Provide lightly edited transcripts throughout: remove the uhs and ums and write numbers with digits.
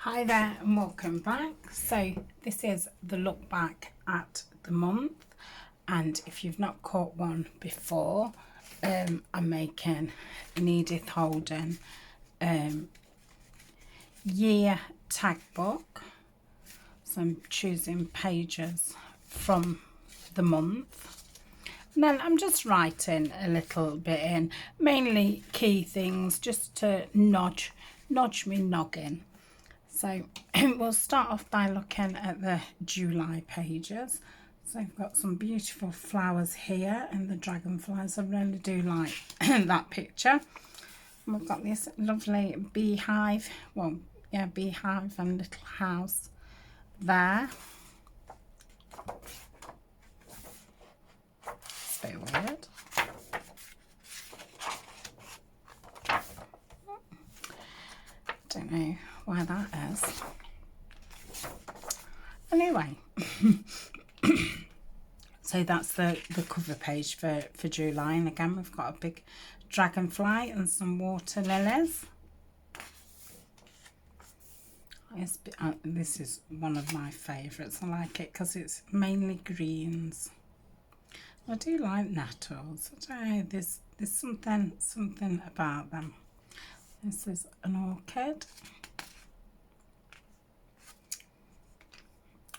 Hi there and welcome back. So this is the look back at the month, and if you've not caught one before, I'm making an Edith Holden year tag book. So I'm choosing pages from the month, and then I'm just writing a little bit in, mainly key things just to nudge me noggin. So we'll start off by looking at the July pages. So I've got some beautiful flowers here and the dragonflies. I really do like that picture. And we've got this lovely beehive, beehive and little house there. It's a bit weird. Don't know why that is. Anyway, so that's the cover page for July, and again we've got a big dragonfly and some water lilies. This is one of my favourites. I like it because it's mainly greens. I do like nettles. I don't know, there's something about them. This is an orchid.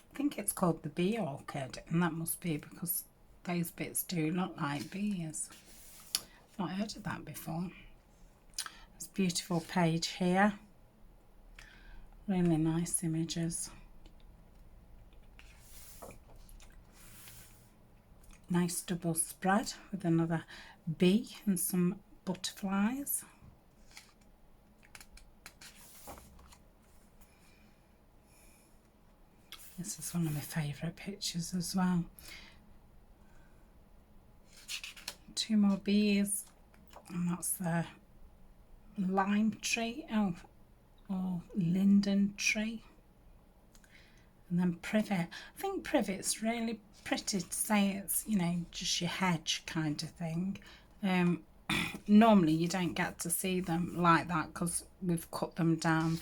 I think it's called the bee orchid, and that must be because those bits do look like bees. I've not heard of that before. It's a beautiful page here. Really nice images. Nice double spread with another bee and some butterflies. This is one of my favourite pictures as well. Two more bees, and that's the lime tree, or linden tree. And then privet. I think privet's really pretty to say it's, you know, just your hedge kind of thing. Normally you don't get to see them like that because we've cut them down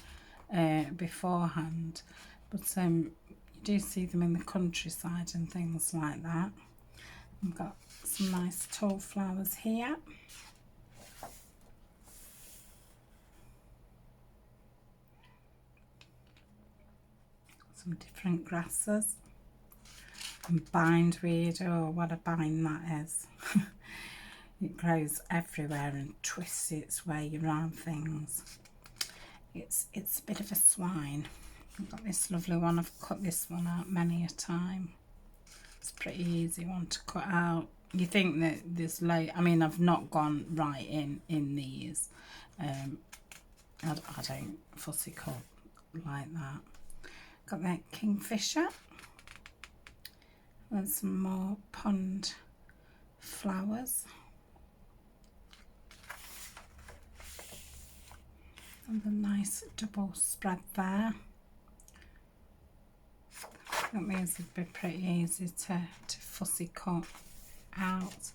beforehand, but you do see them in the countryside and things like that. We've got some nice tall flowers here. Some different grasses. And bindweed. Oh, what a bind that is. It grows everywhere and twists its way around things. It's a bit of a swine. I've got this lovely one. I've cut this one out many a time. It's a pretty easy one to cut out. You think that there's I mean, I've not gone right in these. I don't fussy cut like that. Got that kingfisher. And some more pond flowers. And a nice double spread there. I think these would be pretty easy to fussy cut out.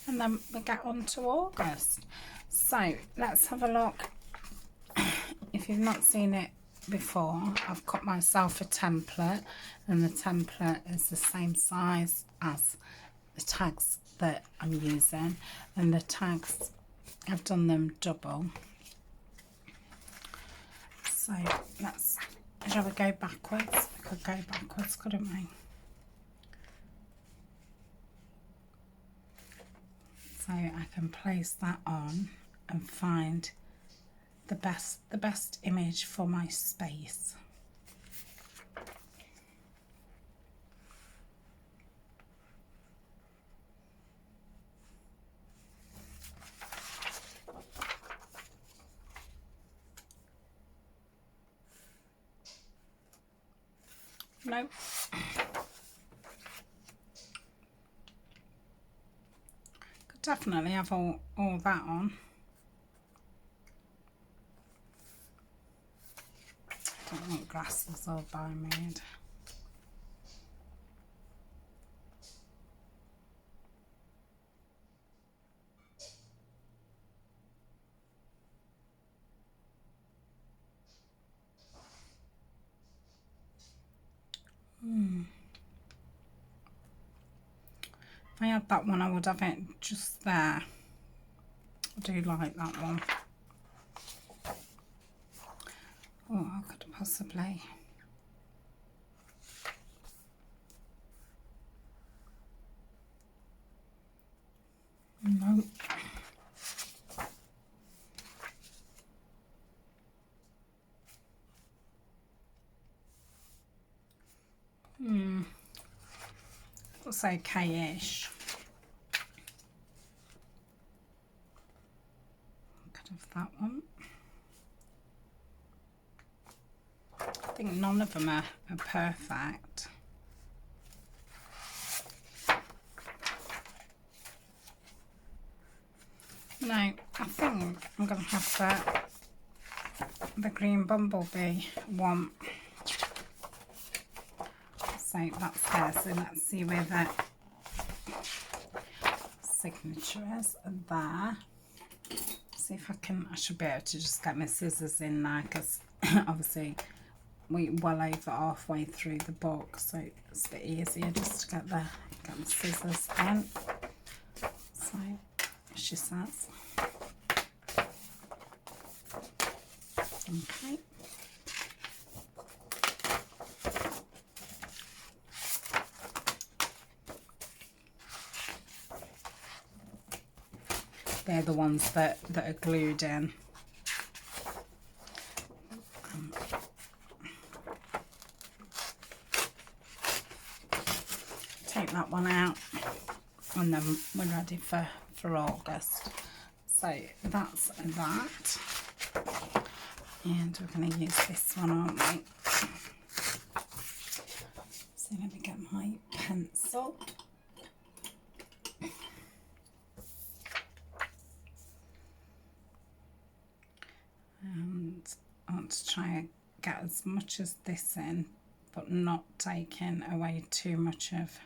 And then we get on to August. So let's have a look. If you've not seen it before, I've cut myself a template, and the template is the same size as the tags that I'm using, and the tags, I've done them double. So shall we go backwards? We could go backwards, couldn't we? So I can place that on and find the best image for my space. No. Could definitely have all that on. I don't want grasses all by made. If I had that one, I would have it just there. I do like that one. Oh, I could possibly... No. Looks okay-ish. Could have that one. I think none of them are perfect. No, I think I'm going to have the green bumblebee one. So that's there. So let's see where the signature is there. See if I should be able to just get my scissors in there, because obviously we're well over halfway through the book, so it's a bit easier just to get the scissors in. So she says. Okay. They're the ones that are glued in. Take that one out, and then we're ready for August. So that's that. And we're going to use this one, aren't we? So let me get my pencil. And I want to try and get as much as this in, but not taking away too much of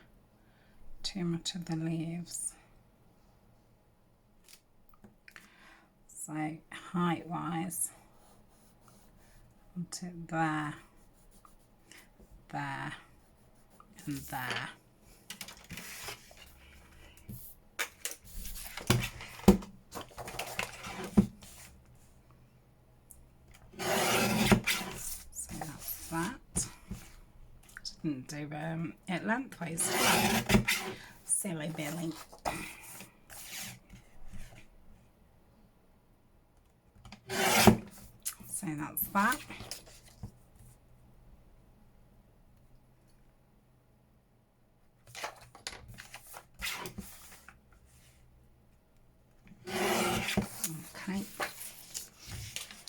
the leaves. So height wise, want it there, there, and there. So that's that. Didn't do it lengthways. Silly Billy. So that's that. Okay,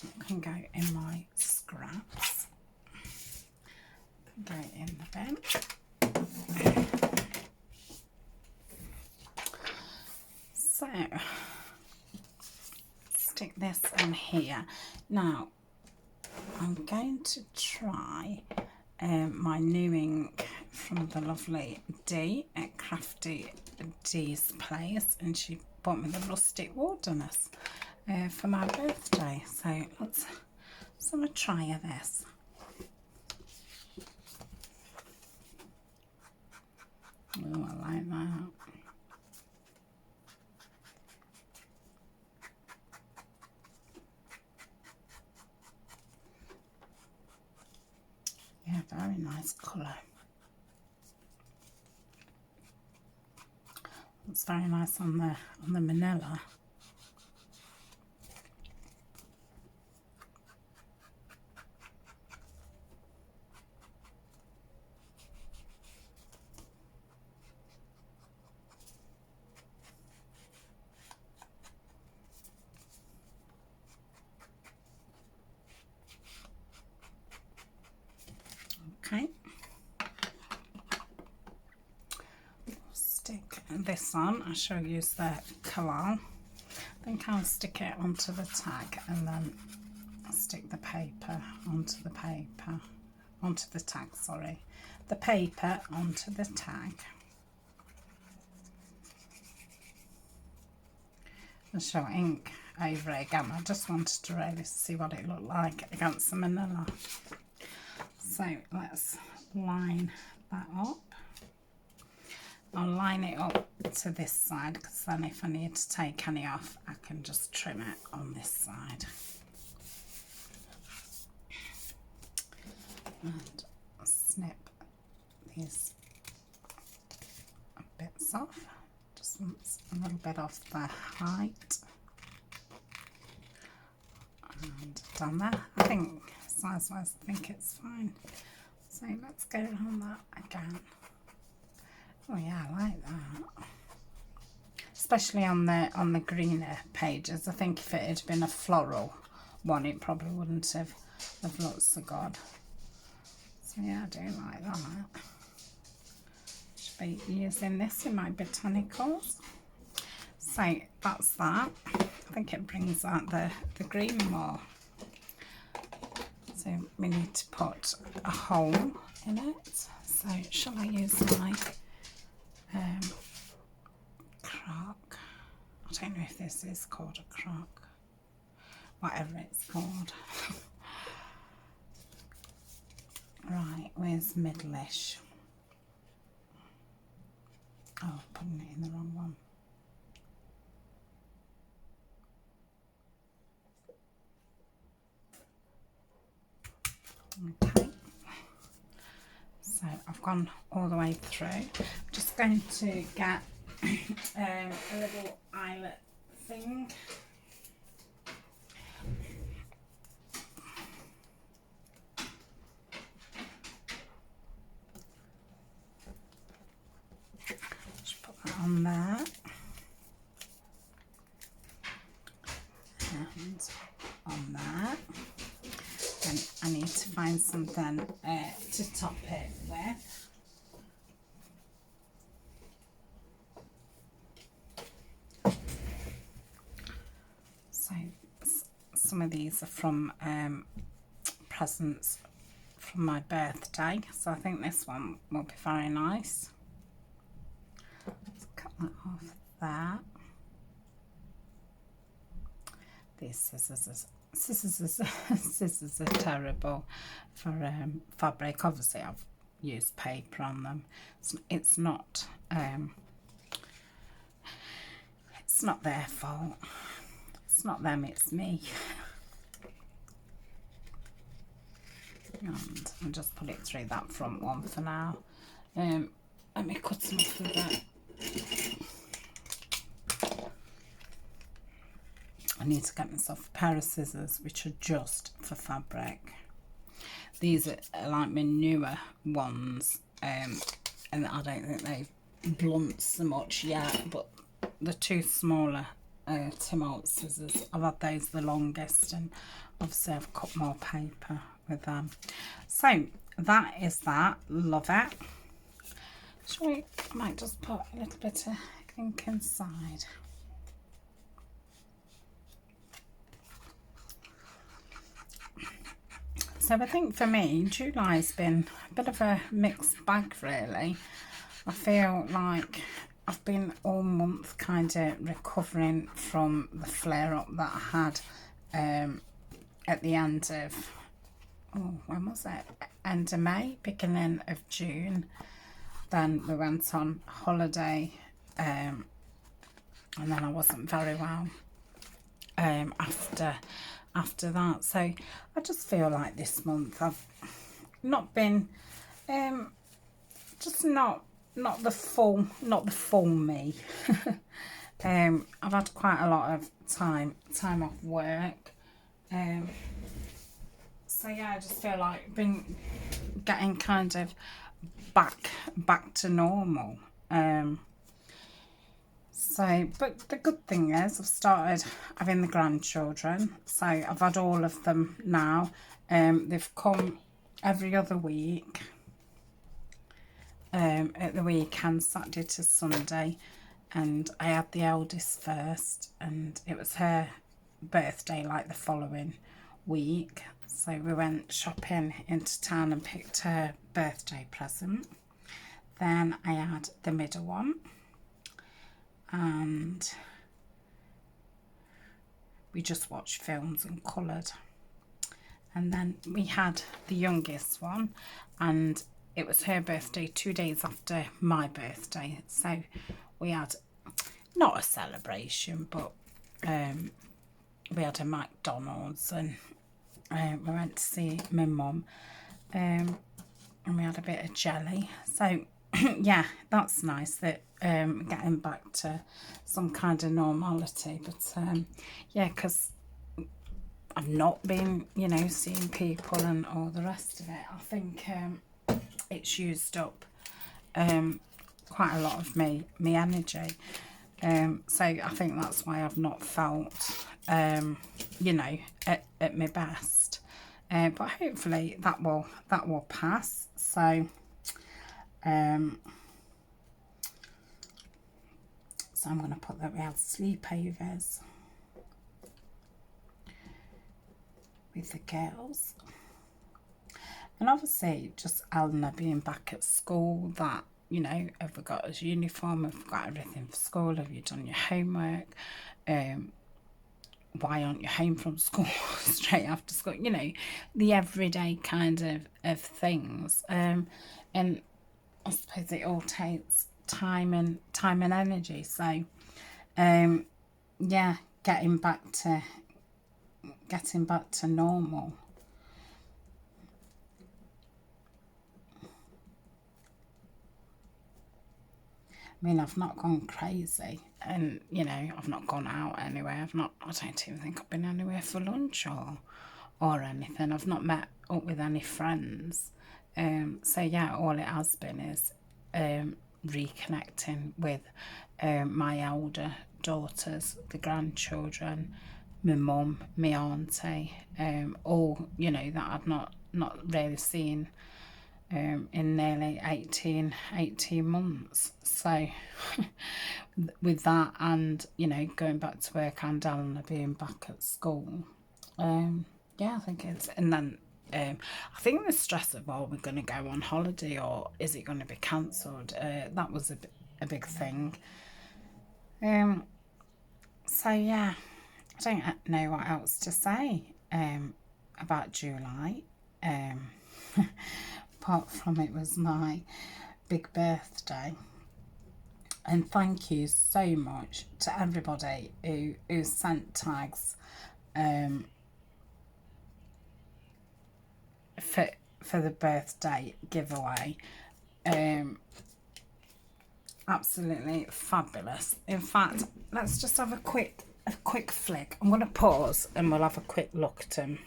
it can go in my scraps, go in the bin. So stick this in here. Now I'm going to try my new ink from the lovely Dee at Crafty Dee's place, and she bought me the rustic wilderness for my birthday. So let's have a try of this. Oh, I like that. Yeah, very nice colour. It's very nice on the manila. Okay. Stick this on. I shall use the collal. I think I'll stick it onto the tag and then stick the paper onto the paper, onto the tag, sorry. The paper onto the tag. I'll show ink over it again. I just wanted to really see what it looked like against the manila. So let's line that up. I'll line it up to this side, because then if I need to take any off, I can just trim it on this side. And snip these bits off. Just wants a little bit off the height. And down there. I think size wise, I think it's fine. So let's go on that again. Oh yeah, I like that. Especially on the greener pages. I think if it had been a floral one, it probably wouldn't have looked so good. So yeah, I do like that. Should be using this in my botanicals. So that's that. I think it brings out the green more. So we need to put a hole in it. So shall I use my crock? I don't know if this is called a crock. Whatever it's called. Right, where's middleish? Oh, putting it in the wrong one. Okay, so I've gone all the way through. I'm just going to get a little eyelet thing. Just put that on there. And on there. And I need to find something to top it with. So some of these are from presents from my birthday, so I think this one will be very nice. Let's cut that off there. These scissors are terrible for fabric. Obviously I've used paper on them. It's not their fault. It's not them, it's me. And I'll just put it through that front one for now. Let me cut some off of that. I need to get myself a pair of scissors which are just for fabric. These are like my newer ones, and I don't think they blunt so much yet, but the two smaller Tim Holtz scissors, I've had those the longest, and obviously I've cut more paper with them. So that is that. Love it. I might just put a little bit of ink inside. So I think for me, July's been a bit of a mixed bag really. I feel like I've been all month kind of recovering from the flare-up that I had at the end of, when was it? End of May, beginning of June. Then we went on holiday, and then I wasn't very well after that. So I just feel like this month I've not been just not the full me. I've had quite a lot of time off work, so yeah, I just feel like I've been getting kind of back to normal. So, but the good thing is I've started having the grandchildren, so I've had all of them now. They've come every other week, at the weekend, Saturday to Sunday, and I had the eldest first, and it was her birthday like the following week, so we went shopping into town and picked her birthday present. Then I had the middle one, and we just watched films and coloured. And then we had the youngest one, and it was her birthday 2 days after my birthday, so we had not a celebration, but we had a McDonald's, and we went to see my mum, and we had a bit of jelly. So yeah, that's nice that getting back to some kind of normality. But yeah, because I've not been, you know, seeing people and all the rest of it. I think it's used up quite a lot of me energy. So I think that's why I've not felt, you know, at my best. But hopefully that will pass. So so I'm going to put that we had sleepovers with the girls, and obviously just Eleanor being back at school, that, you know, have we got his uniform, have we got everything for school, have you done your homework, why aren't you home from school straight after school, you know, the everyday kind of things. And I suppose it all takes time and energy. So yeah, getting back to normal. I mean, I've not gone crazy, and, you know, I've not gone out anywhere. I don't even think I've been anywhere for lunch or anything. I've not met up with any friends. So yeah, all it has been is reconnecting with my elder daughters, the grandchildren, my mum, my auntie, all, you know, that I've not really seen in nearly 18 months. So with that, and, you know, going back to work and Eleanor being back at school, yeah, I think it's, and then I think the stress of, are we going to go on holiday, or is it going to be cancelled? That was a big thing. So yeah, I don't know what else to say about July. Apart from it was my big birthday. And thank you so much to everybody who sent tags for the birthday giveaway. Absolutely fabulous. In fact, let's just have a quick flick. I'm going to pause and we'll have a quick look at them.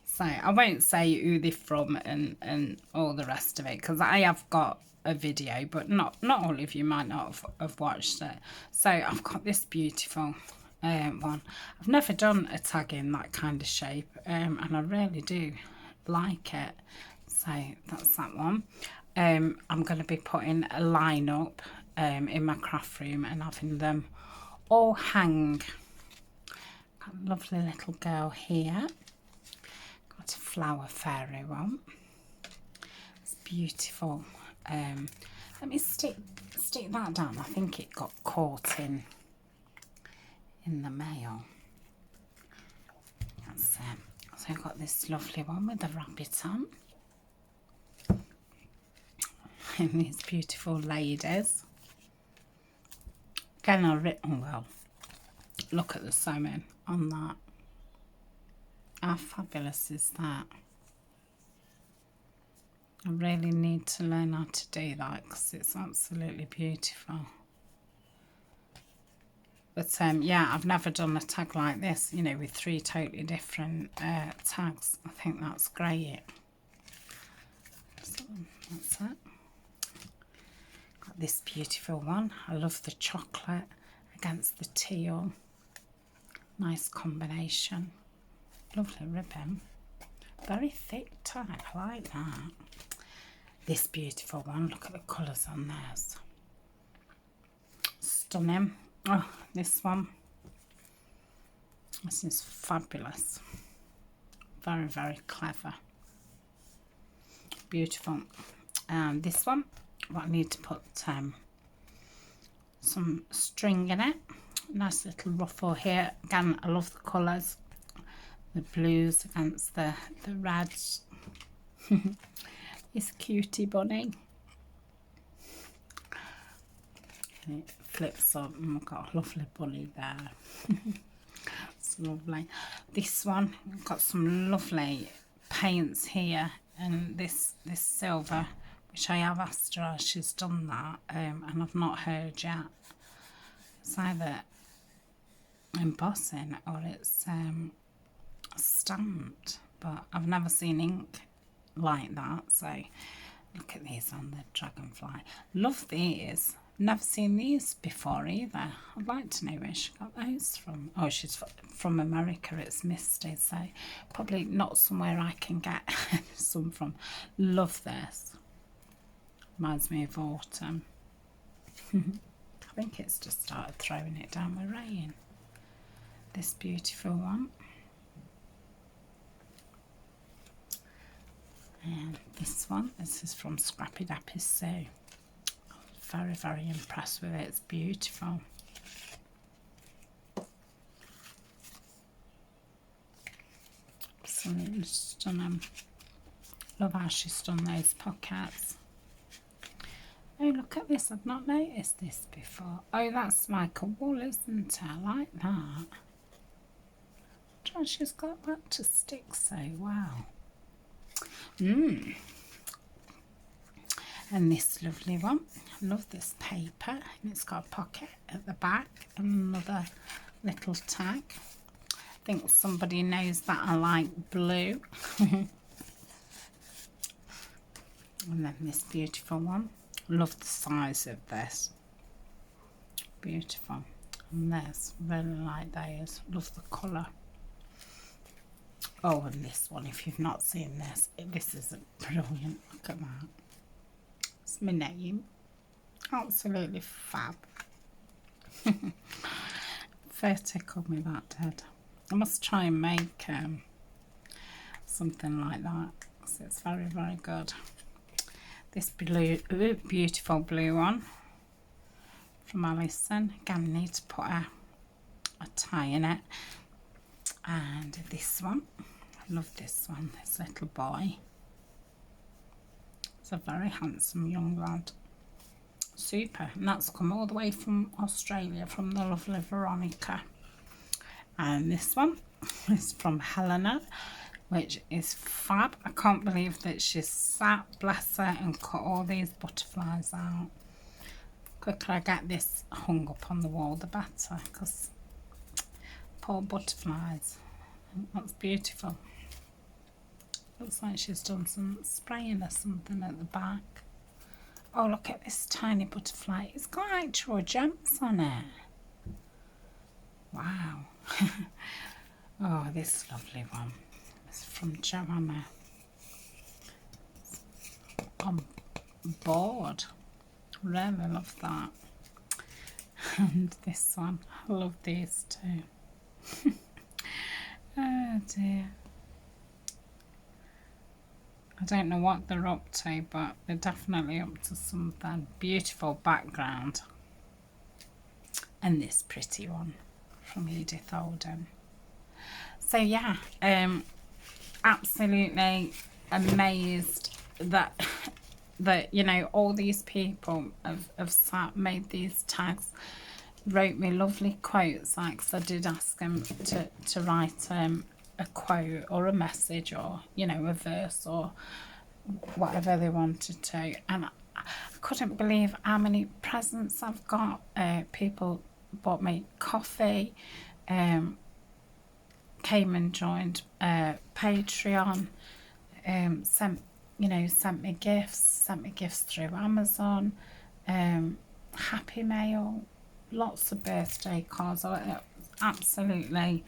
So I won't say who they're from and all the rest of it, because I have got a video, but not all of you might not have watched it. So I've got this beautiful one. I've never done a tag in that kind of shape, and I really do like it. So that's that one. I'm going to be putting a line up in my craft room and having them all hang. Got a lovely little girl here. Got a flower fairy one. It's beautiful. Let me stick that down. I think it got caught in the mail. That's so I've got this lovely one with the rabbit on. And these beautiful ladies. Again, I've written, well, look at the sewing on that. How fabulous is that? I really need to learn how to do that, because it's absolutely beautiful. But yeah, I've never done a tag like this, you know, with 3 totally different tags. I think that's great. So that's it. Got this beautiful one. I love the chocolate against the teal. Nice combination. Lovely ribbon. Very thick tag, I like that. This beautiful one, look at the colours on theirs. Stunning. Oh, this one. This is fabulous. Very, very clever. Beautiful. And this one, well, I need to put some string in it. Nice little ruffle here. Again, I love the colours. The blues against the reds. His cutie bunny. And it flips up and we've got a lovely bunny there. It's lovely. This one, we've got some lovely paints here, and this silver, which I have asked her, she's done that, and I've not heard yet. It's either embossing or it's stamped, but I've never seen ink like that. So look at these on the dragonfly. Love these. Never seen these before either. I'd like to know where she got those from. Oh, she's from America. It's Misty, so probably not somewhere I can get some from. Love this. Reminds me of autumn. I think it's just started throwing it down with rain. This beautiful one. And this one, this is from Scrappy Dappy Sue. Very, very impressed with it. It's beautiful. Absolutely stunning. Love how she's done those pockets. Oh, look at this. I've not noticed this before. Oh, that's like a wool, isn't it? I like that. She's got that to stick so well. And this lovely one. I love this paper. And it's got a pocket at the back and another little tag. I think somebody knows that I like blue. And then this beautiful one. Love the size of this. Beautiful. And this, really like those. Love the colour. Oh, and this one, if you've not seen this, this is brilliant. Look at that. It's my name. Absolutely fab. Fair tickled me that did. I must try and make something like that, because it's very, very good. This blue, beautiful blue one from Alison. Again, I need to put a tie in it. And this one, I love this one, this little boy. It's a very handsome young lad. Super. And that's come all the way from Australia, from the lovely Veronica. And this one is from Helena, which is fab. I can't believe that she's sat, bless her, and cut all these butterflies out. The quicker I get this hung up on the wall, the better, because poor butterflies. That's beautiful. Looks like she's done some spraying or something at the back. Oh, look at this tiny butterfly. It's got actual gems on it. Wow. Oh, this lovely one. It's from Joanna. On board. Really love that. And this one. I love these too. Oh dear. I don't know what they're up to, but they're definitely up to something. Beautiful background. And this pretty one from Edith Holden. So yeah, absolutely amazed that you know, all these people have sat, made these tags, wrote me lovely quotes, like, 'cause I did ask them to write a quote or a message, or, you know, a verse or whatever they wanted to. And I couldn't believe how many presents I've got. People bought me coffee, came and joined Patreon, sent me gifts through Amazon, Happy Mail, lots of birthday cards. I was absolutely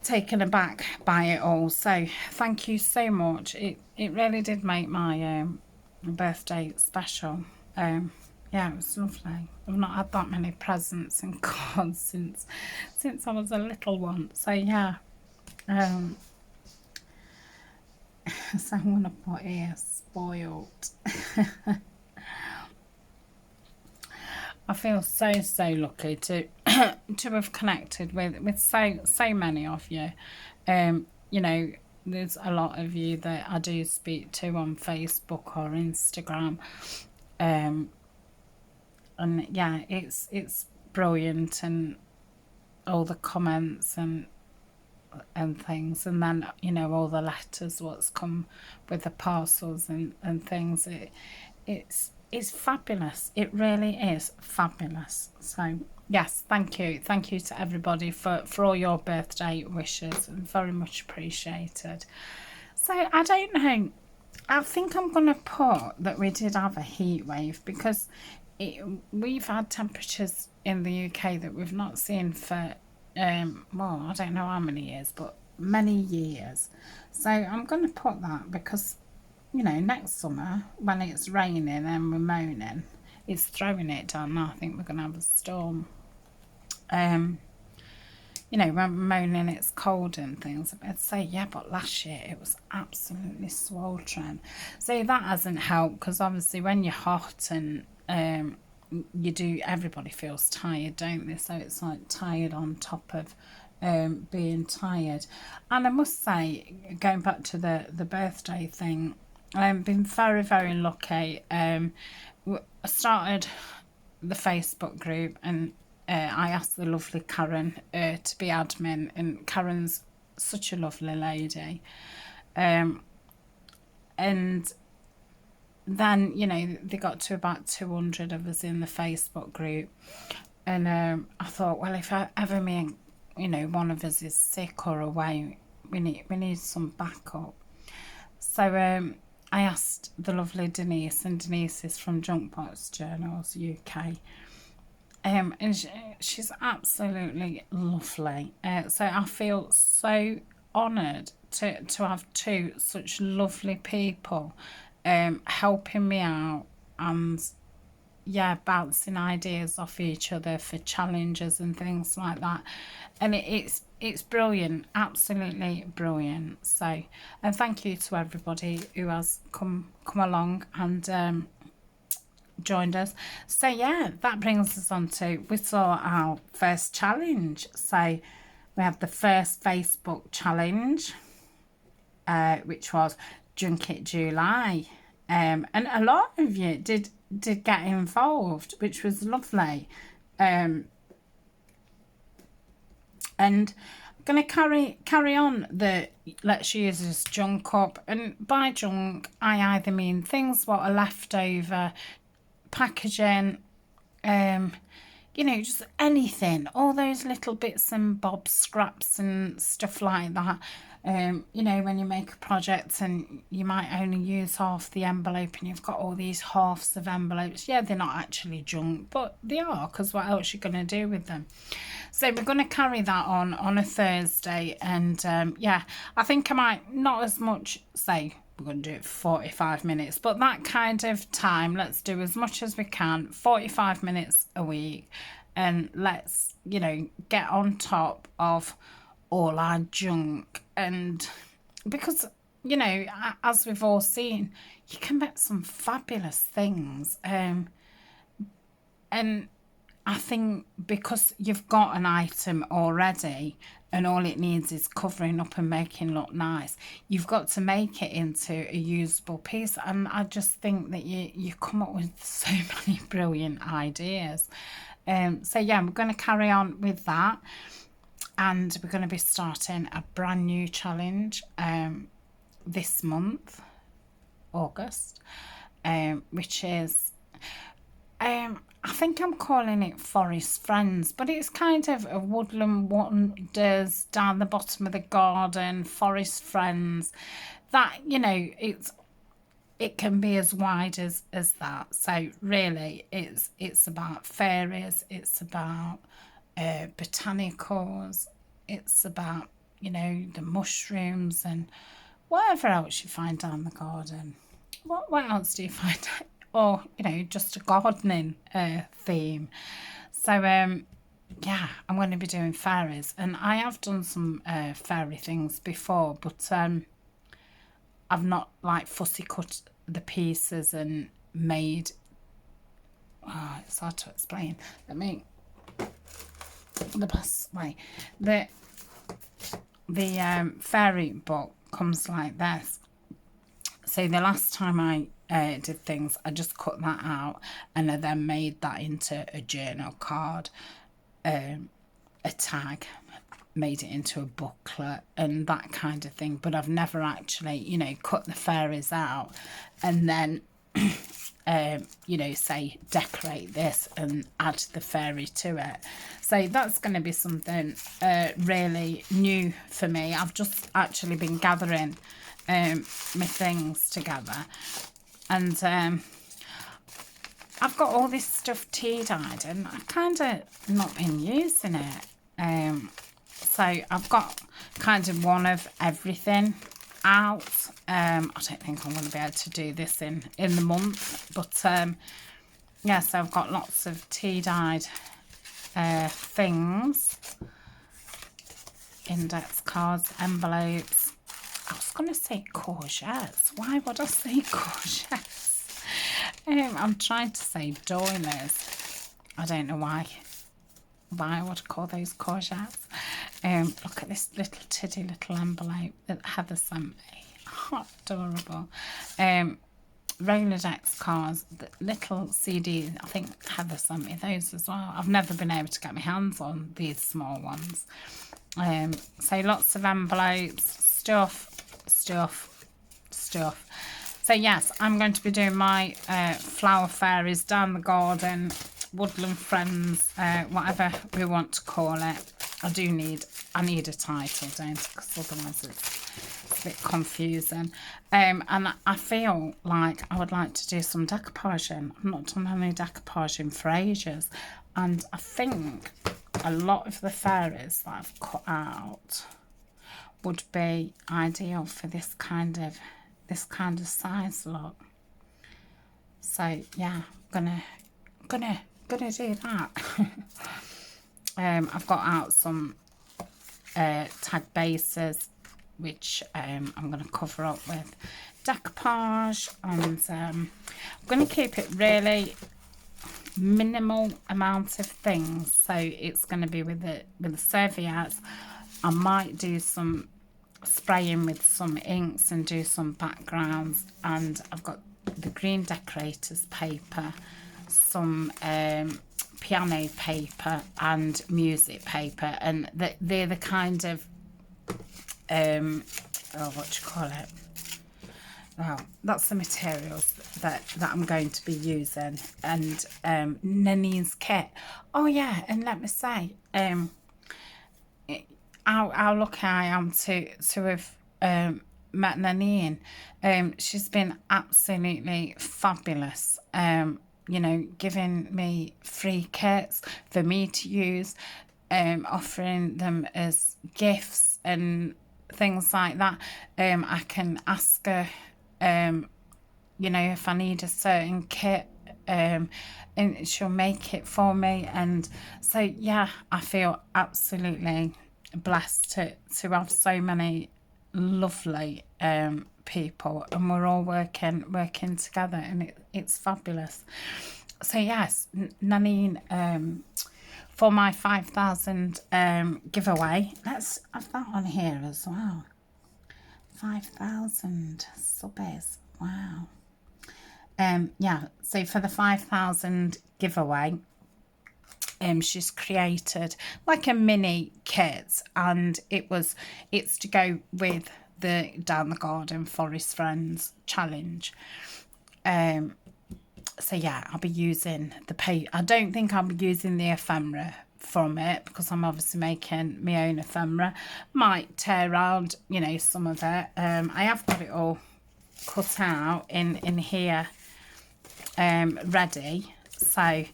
taken aback by it all. So thank you so much. It really did make my birthday special. Yeah, it was lovely. I've not had that many presents and cards since I was a little one. So yeah. So I'm gonna put here spoiled. I feel so lucky to to have connected with so many of you. You know, there's a lot of you that I do speak to on Facebook or Instagram, and yeah, it's brilliant, and all the comments and things, and then, you know, all the letters what's come with the parcels and things. It's fabulous. It really is fabulous. So yes, thank you to everybody for all your birthday wishes, and very much appreciated. So I don't know, I think I'm gonna put that we did have a heat wave, because we've had temperatures in the UK that we've not seen for well, I don't know how many years, but many years. So I'm going to put that, because, you know, next summer when it's raining and we're moaning, it's throwing it down now. I think we're going to have a storm. You know, when we're moaning it's cold and things, I'd say, yeah, but last year it was absolutely sweltering. So that hasn't helped, because obviously when you're hot and everybody feels tired, don't they? So it's like tired on top of being tired. And I must say, going back to the birthday thing, I've been very, very lucky. I started the Facebook group, and I asked the lovely Karen to be admin, and Karen's such a lovely lady. And then, you know, they got to about 200 of us in the Facebook group, and I thought, well, if ever you know, one of us is sick or away, we need some backup. So I asked the lovely Denise, and Denise is from Junkbox Journals UK, and she's absolutely lovely. So I feel so honoured to have two such lovely people helping me out, and yeah, bouncing ideas off each other for challenges and things like that. And it's brilliant, absolutely brilliant. So, and thank you to everybody who has come along and joined us. So yeah, that brings us on to, we saw our first challenge. So we have the first Facebook challenge, which was Junket July, and a lot of you did get involved, which was lovely. And I'm going to carry on the Let's Use This Junk Up, and by junk I either mean things what are left over, packaging, you know, just anything, all those little bits and bobs, scraps and stuff like that. You know, when you make a project and you might only use half the envelope, and you've got all these halves of envelopes. Yeah, they're not actually junk, but they are, because what else are you going to do with them? So we're going to carry that on a Thursday, and yeah, I think I might not as much say we're going to do it for 45 minutes, but that kind of time, let's do as much as we can, 45 minutes a week, and let's, you know, get on top of all our junk. And because, you know, as we've all seen, you can make some fabulous things, and I think because you've got an item already and all it needs is covering up and making look nice, you've got to make it into a usable piece. And I just think that you come up with so many brilliant ideas. So yeah, we're going to carry on with that, and we're going to be starting a brand new challenge this month, August, which is I think I'm calling it Forest Friends, but it's kind of a woodland wonders down the bottom of the garden, Forest Friends. That, you know, it can be as wide as that. So really, it's about fairies, it's about botanicals, it's about, you know, the mushrooms and whatever else you find down the garden. What else do you find? Or, you know, just a gardening theme. So yeah, I'm going to be doing fairies, and I have done some fairy things before, but I've not like fussy cut the pieces and made, it's hard to explain. Let me, the best way, the fairy book comes like this. So the last time I did things, I just cut that out and I then made that into a journal card, a tag, made it into a booklet and that kind of thing. But I've never actually, you know, cut the fairies out and then you know, say decorate this and add the fairy to it. So that's going to be something really new for me. I've just actually been gathering my things together, and I've got all this stuff tea dyed and I kind of not been using it. So I've got kind of one of everything out. I don't think I'm going to be able to do this in the month, but yeah, so I've got lots of tea dyed things, index cards, envelopes. I was going to say courgettes. Why would I say courgettes? I'm trying to say doilies. I don't know why I would call those courgettes. Look at this little tiddy little envelope that Heather sent me. Oh, adorable. Rolodex cards, the little CDs. I think Heather sent me those as well. I've never been able to get my hands on these small ones. So lots of envelopes, stuff. So yes, I'm going to be doing my flower fairies down the garden, woodland friends, whatever we want to call it. I need a title, don't I? Because otherwise it's a bit confusing. And I feel like I would like to do some decoupaging. I've not done any decoupaging for ages, and I think a lot of the fairies that I've cut out would be ideal for this kind of size look. So yeah, gonna do that. I've got out some tag bases, which I'm going to cover up with decoupage, and I'm going to keep it really minimal amount of things. So it's going to be with the serviettes. I might do some spraying with some inks and do some backgrounds, and I've got the green decorators paper, some piano paper and music paper, and they're the kind of what do you call it? Well, that's the materials that I'm going to be using. And Nanine's kit. Oh yeah, and let me say, how lucky I am to have met Nanine. She's been absolutely fabulous. You know, giving me free kits for me to use, offering them as gifts and things like that. I can ask her, you know, if I need a certain kit, and she'll make it for me. And so yeah, I feel absolutely blessed to have so many lovely people, and we're all working together, and it's fabulous. So yes, Nanine, for my 5,000 giveaway, let's have that on here as well. 5,000 subbies, wow. Yeah, so for the 5,000 giveaway, she's created like a mini kit, and it's to go with the Down the Garden Forest Friends challenge. So yeah, I'll be using the I don't think I'll be using the ephemera from it, because I'm obviously making my own ephemera. Might tear around, you know, some of it. I have got it all cut out in here, ready. So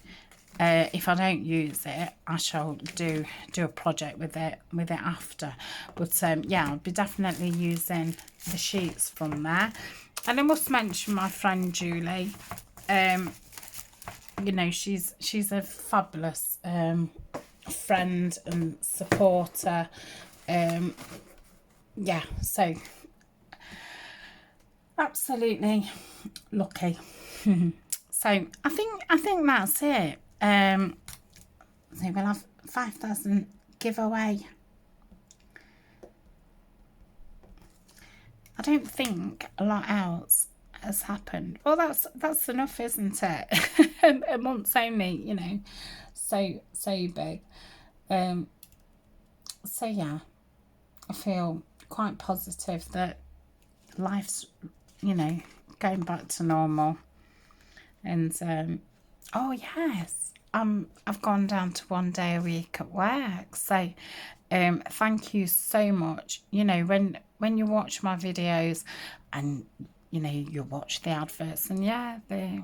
if I don't use it, I shall do a project with it after. But yeah, I'll be definitely using the sheets from there. And I must mention my friend Julie. You know, she's a fabulous friend and supporter. Yeah, so absolutely lucky. So I think that's it. So we'll have 5,000 giveaway. I don't think a lot else has happened. Well, that's enough, isn't it? A month's only, you know, so big. So yeah, I feel quite positive that life's, you know, going back to normal. And oh yes, I've gone down to 1 day a week at work. So thank you so much. You know, when you watch my videos and you know you watch the adverts, and yeah, they're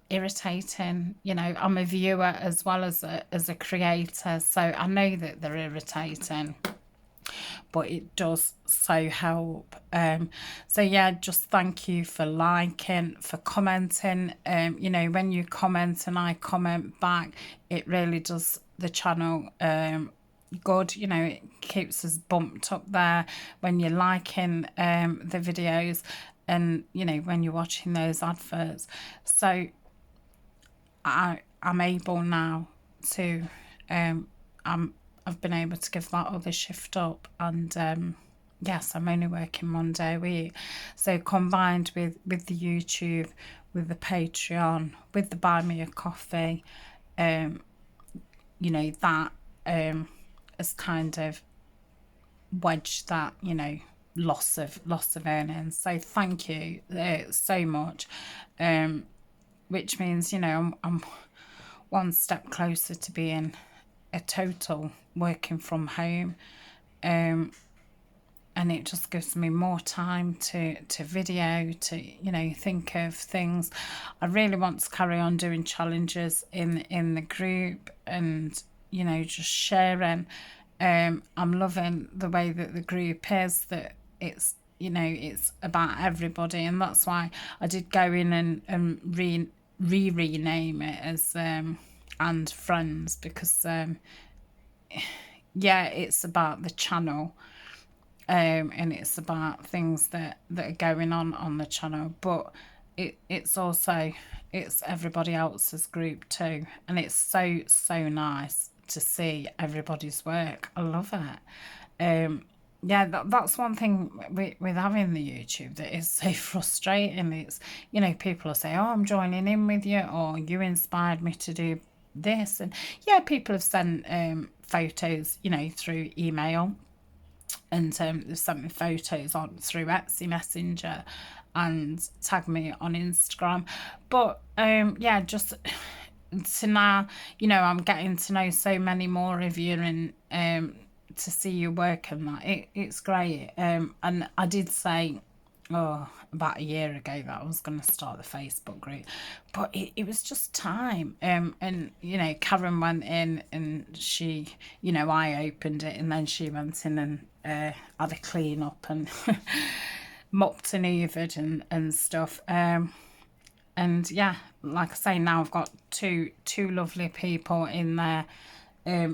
irritating. You know, I'm a viewer as well as a creator, so I know that they're irritating, but it does so help. So yeah, just thank you for liking, for commenting. You know, when you comment and I comment back, it really does the channel good. You know, it keeps us bumped up there when you're liking the videos, and you know, when you're watching those adverts. So I'm able now to I've been able to give that other shift up, and yes, I'm only working 1 day a week. So combined with the YouTube, with the Patreon, with the Buy Me a Coffee, you know, that has kind of wedged that, you know, loss of earnings. So thank you so much, which means, you know, I'm one step closer to being a total working from home, and it just gives me more time to video, to, you know, think of things. I really want to carry on doing challenges in the group, and you know, just sharing. I'm loving the way that the group is, that it's, you know, it's about everybody, and that's why I did go in and rename it as and friends, because yeah, it's about the channel, and it's about things that are going on the channel, but it's also, it's everybody else's group too, and it's so nice to see everybody's work. I love it. Yeah, that's one thing with having the YouTube that is so frustrating. It's, you know, people will say, oh, I'm joining in with you, or you inspired me to do this. And yeah, people have sent photos, you know, through email, and they've sent me photos on through Etsy Messenger and tagged me on Instagram. But yeah, just to now, you know, I'm getting to know so many more of you, and to see your work and that, it's great. And I did say, oh, about a year ago, that I was going to start the Facebook group, but it was just time. And you know, Karen went in and she, you know, I opened it, and then she went in and had a clean up and mopped and hoovered and stuff. And yeah, like I say, now I've got two lovely people in there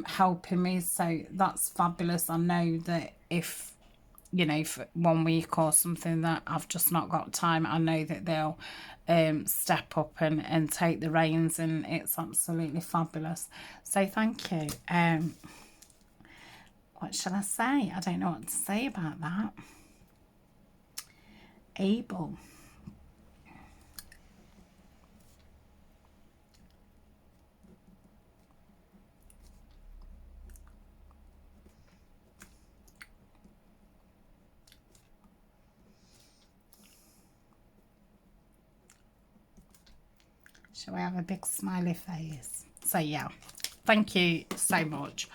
helping me, so that's fabulous. I know that if, you know, for 1 week or something that I've just not got time, I know that they'll step up and take the reins, and it's absolutely fabulous. So thank you. What shall I say? I don't know what to say about that. Able. Shall we have a big smiley face? So yeah, thank you so much.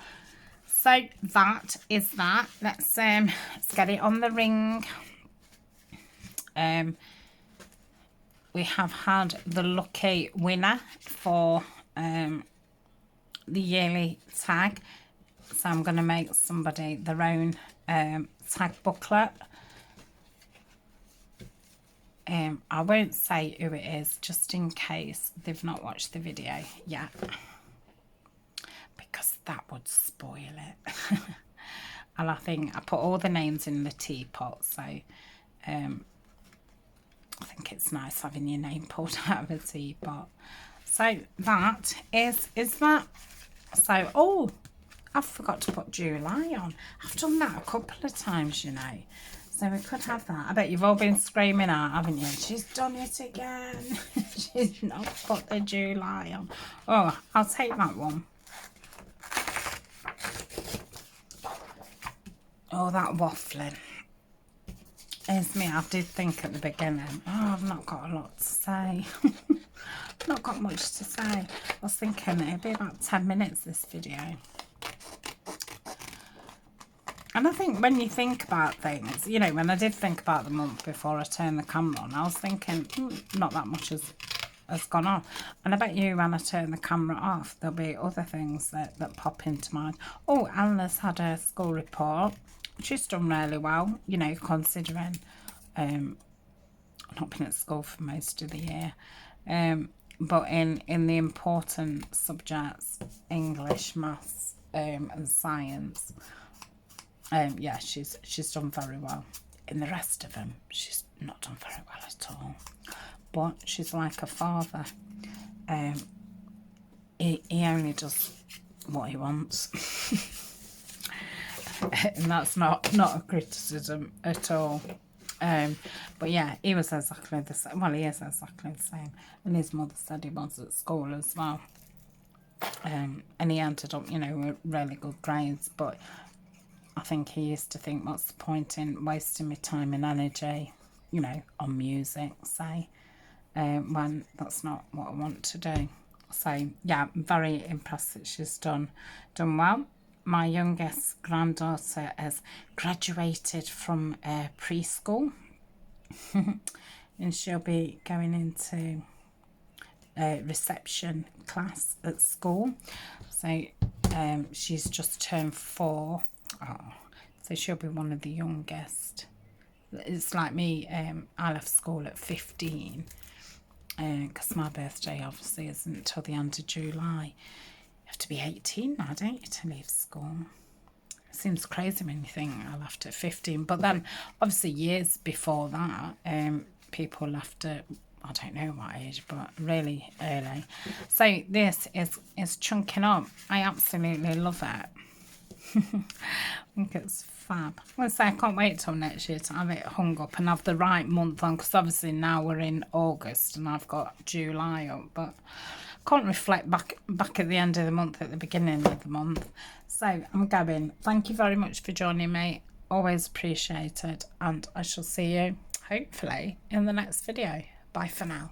So that is that. Let's get it on the ring. We have had the lucky winner for the yearly tag. So I'm going to make somebody their own tag booklet. I won't say who it is, just in case they've not watched the video yet, because that would spoil it. And I think I put all the names in the teapot, so I think it's nice having your name pulled out of a teapot. So that is that. So, oh, I forgot to put July on. I've done that a couple of times, you know. So we could have that. I bet you've all been screaming out, haven't you? She's done it again. She's not put the July on. Oh, I'll take that one. Oh, that waffling. It's me. I did think at the beginning, oh, I've not got a lot to say. Not got much to say. I was thinking it'd be about 10 minutes, this video. And I think when you think about things, you know, when I did think about the month before I turned the camera on, I was thinking, not that much has gone on. And I bet you when I turn the camera off, there'll be other things that pop into mind. Oh, Anna's had a school report. She's done really well, you know, considering not been at school for most of the year. But in the important subjects, English, maths, and science, yeah, she's done very well. In the rest of them, she's not done very well at all. But she's like a father. He only does what he wants. And that's not a criticism at all. But yeah, he was exactly the same. Well, he is exactly the same. And his mother said he was at school as well. And he ended up, you know, with really good grades. But I think he used to think, what's the point in wasting my time and energy, you know, on music, say, when that's not what I want to do. So yeah, I'm very impressed that she's done well. My youngest granddaughter has graduated from preschool and she'll be going into a reception class at school. So she's just turned 4. Oh, so she'll be one of the youngest. It's like me, I left school at 15 because my birthday obviously isn't until the end of July. You have to be 18 now, don't you, to leave school? It seems crazy when you think I left at 15. But then, obviously, years before that, people left at, I don't know what age, but really early. So this is chunking up. I absolutely love it. I think it's fab. I say I can't wait till next year to have it hung up and have the right month on, because obviously now we're in August and I've got July up, but can't reflect back at the end of the month, at the beginning of the month. So I'm going. Thank you very much for joining me. Always appreciated, and I shall see you hopefully in the next video. Bye for now.